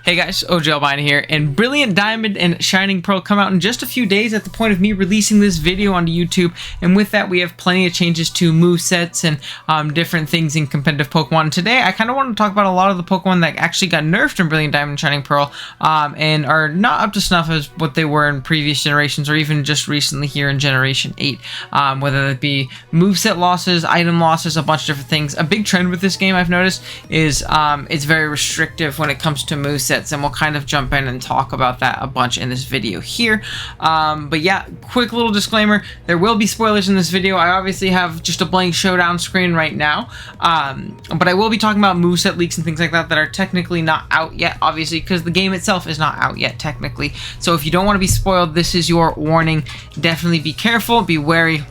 Hey guys, OJLBine here, and Brilliant Diamond and Shining Pearl come out in just a few days at the point of me releasing this video onto YouTube, and with that we have plenty of changes to movesets and different things in competitive Pokemon. Today I kind of want to talk about a lot of the Pokemon that actually got nerfed in Brilliant Diamond and Shining Pearl and are not up to snuff as what they were in previous generations or even just recently here in Generation 8, whether it be moveset losses, item losses, a bunch of different things. A big trend with this game I've noticed is it's very restrictive when it comes to movesets, and we'll kind of jump in and talk about that a bunch in this video here. But yeah, quick little disclaimer, there will be spoilers in this video. I obviously have just a blank showdown screen right now, but I will be talking about moveset leaks and things like that that are technically not out yet, obviously, because the game itself is not out yet technically. So if you don't want to be spoiled, this is your warning. Definitely be careful, be wary.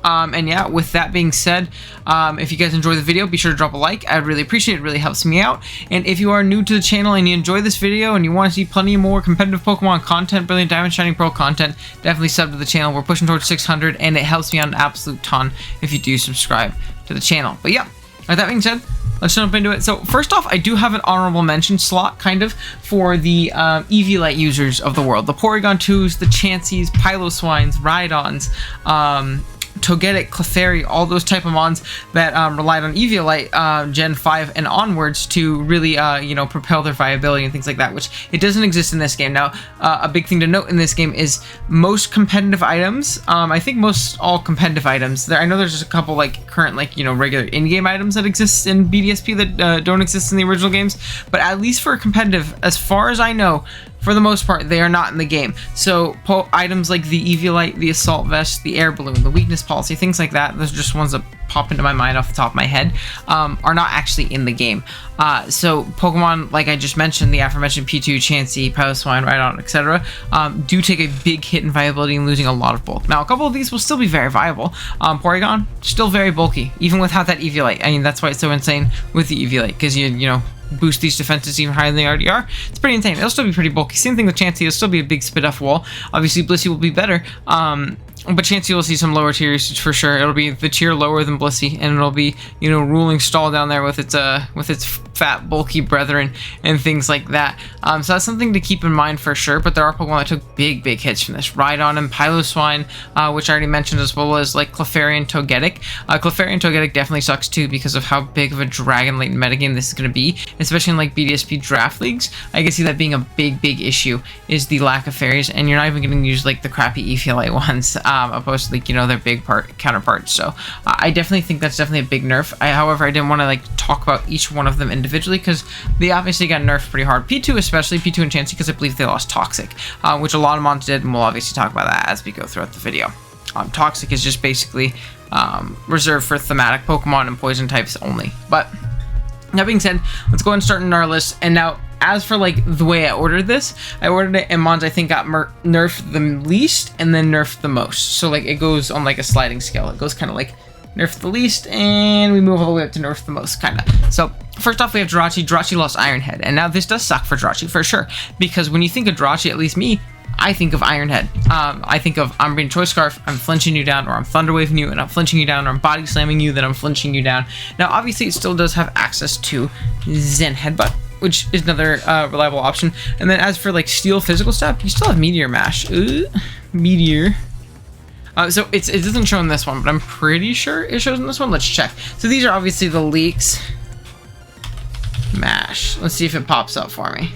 And yeah, with that being said, if you guys enjoy the video, be sure to drop a like. I'd really appreciate it. It really helps me out. And if you are new to the channel and you enjoy this video and you want to see plenty more competitive Pokemon content, Brilliant Diamond, Shining Pearl content, definitely sub to the channel. We're pushing towards 600, and it helps me out an absolute ton if you do subscribe to the channel. But yeah, with that being said, let's jump into it. So first off, I do have an honorable mention slot kind of for the Eevee users of the world. The Porygon 2s, the Chanseys, Piloswines, Rhydons, Togetic, Clefairy, all those type of mons that relied on Eviolite Gen 5 and onwards to really, propel their viability and things like that, which it doesn't exist in this game. Now, a big thing to note in this game is most competitive items, I think most all competitive items, I know there's just a couple current regular in-game items that exist in BDSP that don't exist in the original games, but at least for competitive, as far as I know, for the most part, they are not in the game. So items like the Eviolite, the Assault Vest, the Air Balloon, the Weakness Policy, things like that, those are just ones that pop into my mind off the top of my head, are not actually in the game. So Pokemon, like I just mentioned, the aforementioned P2, Chansey, Piloswine, Rhydon, etc., do take a big hit in viability and losing a lot of bulk. Now, a couple of these will still be very viable. Porygon, still very bulky, even without that Eviolite. I mean, that's why it's so insane with the Eviolite, because you boost these defenses even higher than they already are. It's pretty insane. It'll still be pretty bulky. Same thing with Chansey. It'll still be a big spit off wall. Obviously, Blissey will be better. But Chansey will see some lower tier usage for sure. It'll be the tier lower than Blissey, and it'll be, ruling stall down there with its fat, bulky brethren and things like that. So that's something to keep in mind for sure. But there are Pokemon that took big hits from this. Rhydon and Piloswine, which I already mentioned, as well as Clefairy and Togetic. Clefairy and Togetic definitely sucks too because of how big of a Dragon late metagame this is going to be, especially in BDSP draft leagues. I can see that being a big issue is the lack of fairies, and you're not even going to use the crappy Eviolite ones. Opposed to their big counterparts. So I definitely think that's definitely a big nerf. However, I didn't want to talk about each one of them individually because they obviously got nerfed pretty hard. P2 especially, P2 and Chansey, because I believe they lost Toxic, which a lot of mons did, and we'll obviously talk about that as we go throughout the video. Toxic is just basically reserved for thematic Pokemon and poison types only. But that being said, let's go ahead and start in our list. And now, as for the way I ordered this, I ordered it in mons I think got nerfed the least and then nerfed the most. So it goes on a sliding scale. It goes kind of nerf the least and we move all the way up to nerf the most, kind of. So first off, we have Jirachi. Jirachi lost Ironhead, and now this does suck for Jirachi for sure, because when you think of Jirachi, at least me, I think of Ironhead. I think of I'm bringing Choice Scarf, I'm flinching you down, or I'm Thunder Waving you and I'm flinching you down, or I'm Body Slamming you, then I'm flinching you down. Now obviously it still does have access to Zen Headbutt, which is another reliable option. And then as for Steel physical step, you still have Meteor Mash. Meteor. So it doesn't show in this one, but I'm pretty sure it shows in this one. Let's check. So these are obviously the leaks. Mash. Let's see if it pops up for me.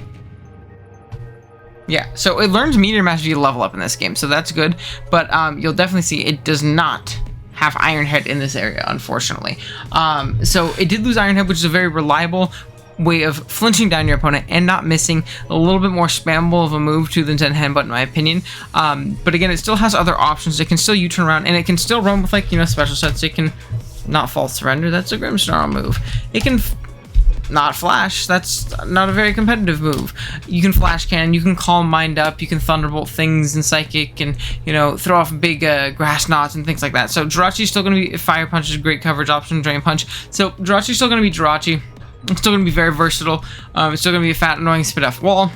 Yeah, so it learns Meteor Mash via level up in this game, so that's good. But you'll definitely see it does not have Ironhead in this area, unfortunately. So it did lose Ironhead, which is a very reliable way of flinching down your opponent and not missing, a little bit more spammable of a move to than Zen Headbutt in my opinion. But again, it still has other options. It can still U-turn around, and it can still run with special sets. It can not False Surrender, that's a Grimmsnarl move. It can not Flash, that's not a very competitive move. You can Flash Cannon, you can Calm Mind Up, you can Thunderbolt things and Psychic, and throw off big Grass Knots and things like that. So Jirachi's still going to be, Fire Punch is a great coverage option, Drain Punch. So Jirachi's still going to be Jirachi. It's still going to be very versatile. It's still going to be a fat, annoying spit off wall.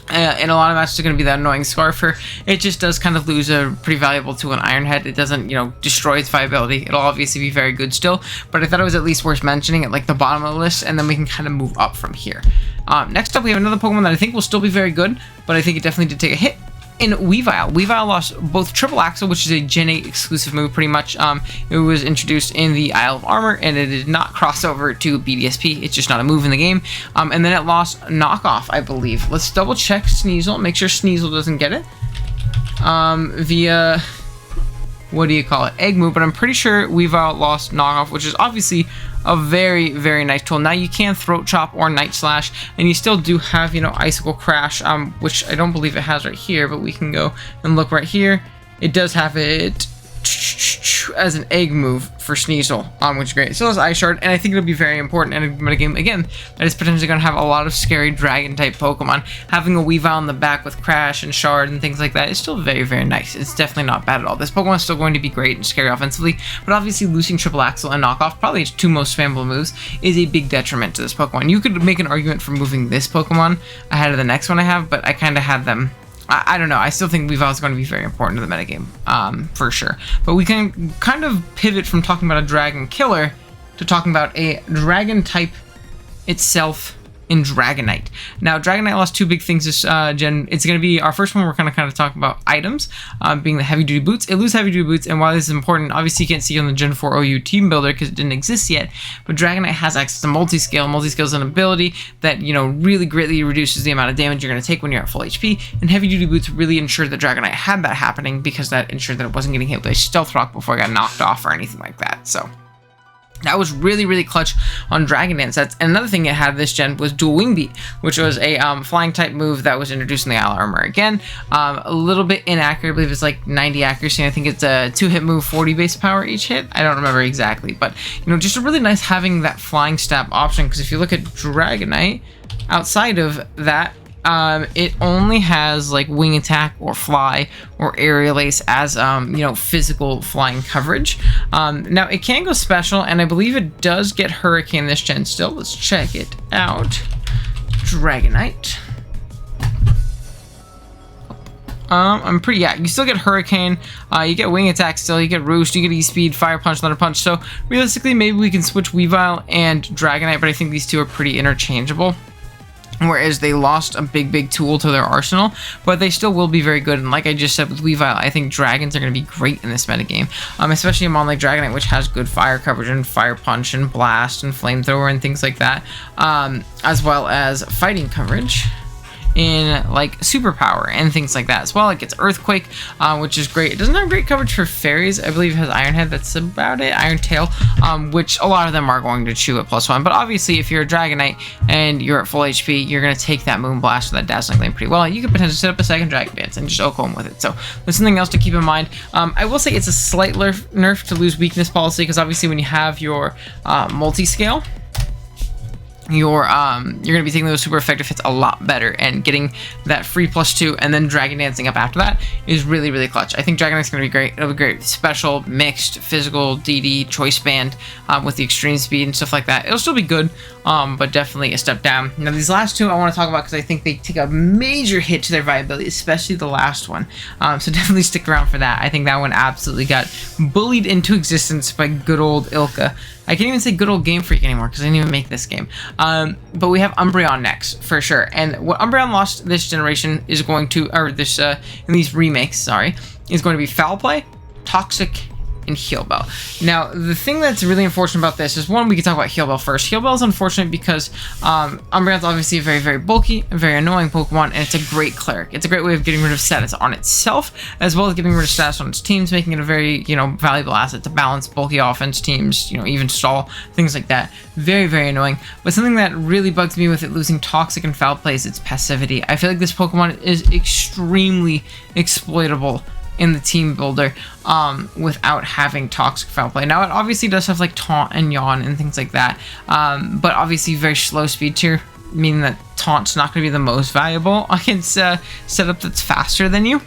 in a lot of matches, it's going to be that annoying Scarfer. It just does kind of lose a pretty valuable to an Iron Head. It doesn't, you know, destroy its viability. It'll obviously be very good still, but I thought it was at least worth mentioning at like the bottom of the list, and then we can kind of move up from here. Next up, we have another Pokemon that I think will still be very good, but I think it definitely did take a hit. In Weavile. Weavile lost both Triple Axle, which is a Gen 8 exclusive move pretty much. It was introduced in the Isle of Armor, and it did not cross over to BDSP. It's just not a move in the game. And then it lost Knockoff, I believe. Let's double check Sneasel, make sure Sneasel doesn't get it. Via, what do you call it? Egg move, but I'm pretty sure Weavile lost Knockoff, which is obviously a very, very nice tool. Now you can Throat Chop or Night Slash, and you still do have, you know, Icicle Crash, which I don't believe it has right here, but we can go and look right here. It does have it as an egg move for Sneasel, which is great. It still has Ice Shard, and I think it'll be very important in a metagame, again, that is potentially going to have a lot of scary Dragon-type Pokemon. Having a Weavile in the back with Crash and Shard and things like that is still very, very nice. It's definitely not bad at all. This Pokemon is still going to be great and scary offensively, but obviously losing Triple Axle and Knockoff, probably its two most spammable moves, is a big detriment to this Pokemon. You could make an argument for moving this Pokemon ahead of the next one I have, but I kind of had them. I don't know. I still think Weavile is going to be very important to the metagame, for sure. But we can kind of pivot from talking about a Dragon Killer to talking about a Dragon type itself in Dragonite. Now, Dragonite lost two big things this gen. It's going to be our first one. We're going to kind of talk about items, being the heavy duty boots. It loses heavy duty boots, and while this is important, obviously you can't see it on the Gen 4 OU team builder because it didn't exist yet. But Dragonite has access to multi-scale. Multi-scale is an ability that, you know, really greatly reduces the amount of damage you're going to take when you're at full HP. And heavy duty boots really ensured that Dragonite had that happening because that ensured that it wasn't getting hit with a Stealth Rock before it got knocked off or anything like that. So that was really, really clutch on Dragon Dance sets. And another thing it had this gen was Dual Wing Beat, which was a flying type move that was introduced in the Isle of Armor. Again, a little bit inaccurate. I believe it's like 90 accuracy. I think it's a 2-hit move, 40 base power each hit. I don't remember exactly, but you know, just a really nice having that flying stab option, because if you look at Dragonite, outside of that, it only has like wing attack or fly or aerial ace as you know, physical flying coverage. Now it can go special, and I believe it does get Hurricane this gen still. Let's check it out. Dragonite. I'm pretty, yeah, you still get Hurricane, you get Wing Attack still, you get Roost, you get E-Speed, Fire Punch, Thunder Punch. So realistically, maybe we can switch Weavile and Dragonite, but I think these two are pretty interchangeable. Whereas they lost a big tool to their arsenal, but they still will be very good. And like I just said with Weavile, I think dragons are going to be great in this metagame, especially a mon like Dragonite, which has good fire coverage and fire punch and blast and flamethrower and things like that, as well as fighting coverage in like superpower and things like that as well. It gets Earthquake, which is great. It doesn't have great coverage for fairies. I believe it has Iron Head. That's about it. Iron Tail, which a lot of them are going to chew at +1. But obviously, if you're a Dragonite and you're at full HP, you're going to take that Moonblast or that Dazzling Gleam pretty well. You could potentially set up a second Dragon Dance and just Oko with it. So there's something else to keep in mind. I will say it's a slight nerf to lose weakness policy, because obviously when you have your multi-scale, you're going to be taking those super effective hits a lot better, and getting that free +2 and then Dragon Dancing up after that is really, really clutch. I think Dragonite's going to be great. It'll be great. Special, mixed, physical, DD, Choice Band with the extreme speed and stuff like that. It'll still be good, but definitely a step down. Now, these last two I want to talk about because I think they take a major hit to their viability, especially the last one. So definitely stick around for that. I think that one absolutely got bullied into existence by good old Ilka. I can't even say good old Game Freak anymore because I didn't even make this game. But we have Umbreon next, for sure. And what Umbreon lost this generation is going to, or this, in these remakes, sorry, is going to be Foul Play, Toxic, and Heelball. Now, the thing that's really unfortunate about this is, one, we can talk about Heelball first. Heelball is unfortunate because Umbreon's obviously a very, very bulky and very annoying Pokemon, and it's a great cleric. It's a great way of getting rid of status on itself, as well as getting rid of status on its teams, making it a very, you know, valuable asset to balance bulky offense teams, you know, even stall, things like that. Very, very annoying. But something that really bugs me with it losing Toxic and Foul Play is its passivity. I feel like this Pokemon is extremely exploitable in the team builder without having Toxic, Foul Play. Now, it obviously does have like Taunt and Yawn and things like that, but obviously very slow speed tier, meaning that Taunt's not going to be the most valuable against setup that's faster than you.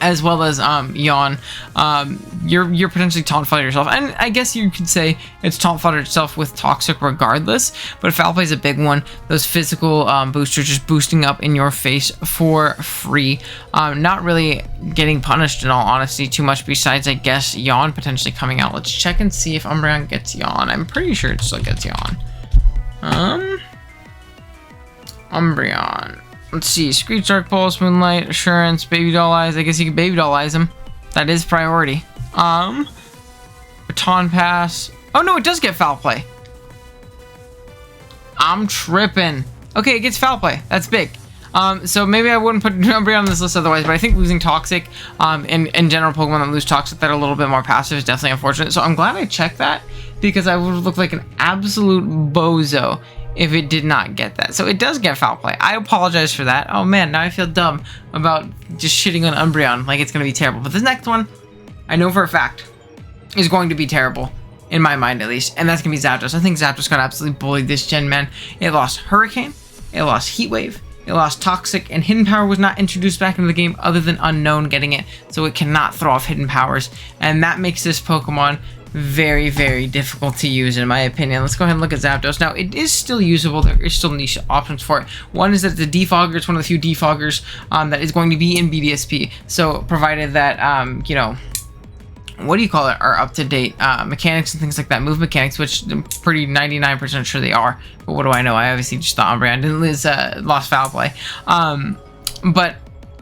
as well as Yawn, you're potentially taunt fodder yourself. And I guess you could say it's taunt fodder itself with Toxic regardless, but Foul Play is a big one. Those physical boosters just boosting up in your face for free. Not really getting punished in all honesty too much, besides I guess Yawn potentially coming out. Let's check and see if Umbreon gets Yawn. I'm pretty sure it still gets Yawn. Umbreon. Let's see, Screech, Dark Pulse, Moonlight, Assurance, Baby Doll Eyes. I guess you can Baby Doll Eyes him. That is priority. Baton Pass. Oh no, it does get Foul Play. I'm tripping. Okay, it gets Foul Play. That's big. So maybe I wouldn't put Umbreon on this list otherwise, but I think losing Toxic, in general, Pokemon that lose Toxic that are a little bit more passive is definitely unfortunate. So I'm glad I checked that, because I would look like an absolute bozo if it did not get that. So it does get Foul Play. I apologize for that. Oh man, now I feel dumb about just shitting on Umbreon like it's going to be terrible. But this next one, I know for a fact, is going to be terrible, in my mind at least, and that's going to be Zapdos. I think Zapdos got absolutely bullied this gen, man. It lost Hurricane, it lost Heat Wave, it lost Toxic, and Hidden Power was not introduced back into the game other than Unknown getting it, so it cannot throw off Hidden Powers, and that makes this Pokemon very, very difficult to use in my opinion. Let's go ahead and look at Zapdos. Now, it is still usable. There is still niche options for it. One is that the defogger, it's one of the few defoggers that is going to be in BDSP. So, provided that, you know, what do you call it, are up to date mechanics and things like that, move mechanics, which I'm pretty 99% sure they are. But what do I know? I obviously just thought Umbreon didn't lose, lost Foul Play. But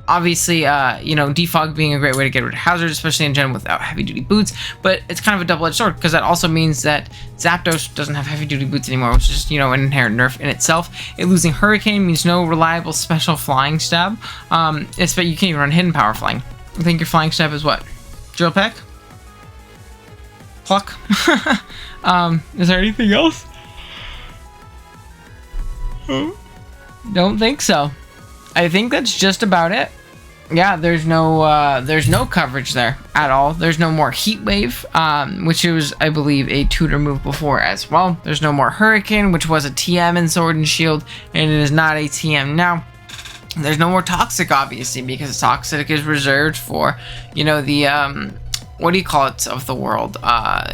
obviously, you know, defog being a great way to get rid of hazards, especially in gen without heavy-duty boots, but it's kind of a double-edged sword, because that also means that Zapdos doesn't have heavy-duty boots anymore, which is, you know, an inherent nerf in itself. It losing Hurricane means no reliable special flying stab. It's but you can't even run Hidden Power flying. I think your flying stab is what? Drill Peck? Pluck? Is there anything else? Don't think so. I think that's just about it. Yeah, there's no coverage there at all. There's no more Heat Wave, which was, I believe, a tutor move before as well. There's no more Hurricane, which was a TM in Sword and Shield, and it is not a TM now. There's no more Toxic, obviously, because Toxic is reserved for, you know, the what do you call it of the world?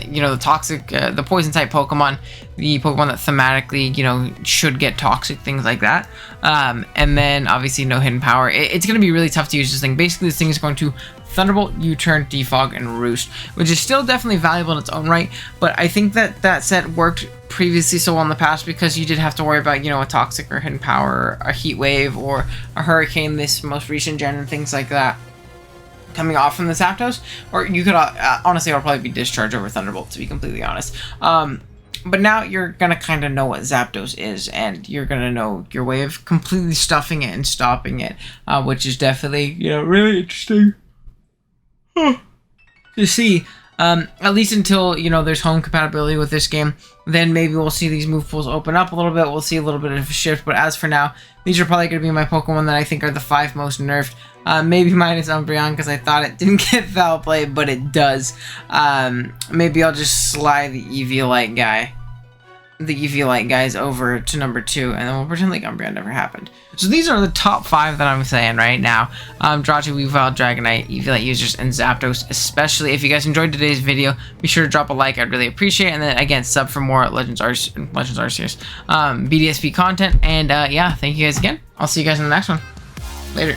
You know, the Toxic, the Poison type Pokemon, the Pokemon that thematically, you know, should get Toxic, things like that. And then obviously no Hidden Power. It's going to be really tough to use this thing. Basically, this thing is going to Thunderbolt, U-turn, Defog, and Roost, which is still definitely valuable in its own right. But I think that that set worked previously so well in the past, because you did have to worry about, you know, a Toxic or Hidden Power, a Heat Wave, or a Hurricane this most recent gen, and things like that coming off from the Zapdos. Or you could honestly, it'll probably be Discharge over Thunderbolt, to be completely honest. But now you're gonna kind of know what Zapdos is, and you're gonna know your way of completely stuffing it and stopping it, which is definitely, you know, really interesting to see. At least until, you know, there's home compatibility with this game, then maybe we'll see these move pools open up a little bit. We'll see a little bit of a shift, but as for now, these are probably going to be my Pokemon that I think are the 5 most nerfed. Maybe minus Umbreon, because I thought it didn't get Foul Play, but it does. Maybe I'll just slide the Eviolite guy. The Eviolite guys over to number 2, and then we'll pretend like Umbreon never happened. So these are the top 5 that I'm saying right now. Dragonite, Weevil, Dragonite, Eviolite users, and Zapdos especially. If you guys enjoyed today's video, be sure to drop a like. I'd really appreciate it. And then again, sub for more Legends Arceus BDSP content. And yeah, thank you guys again. I'll see you guys in the next one. Later.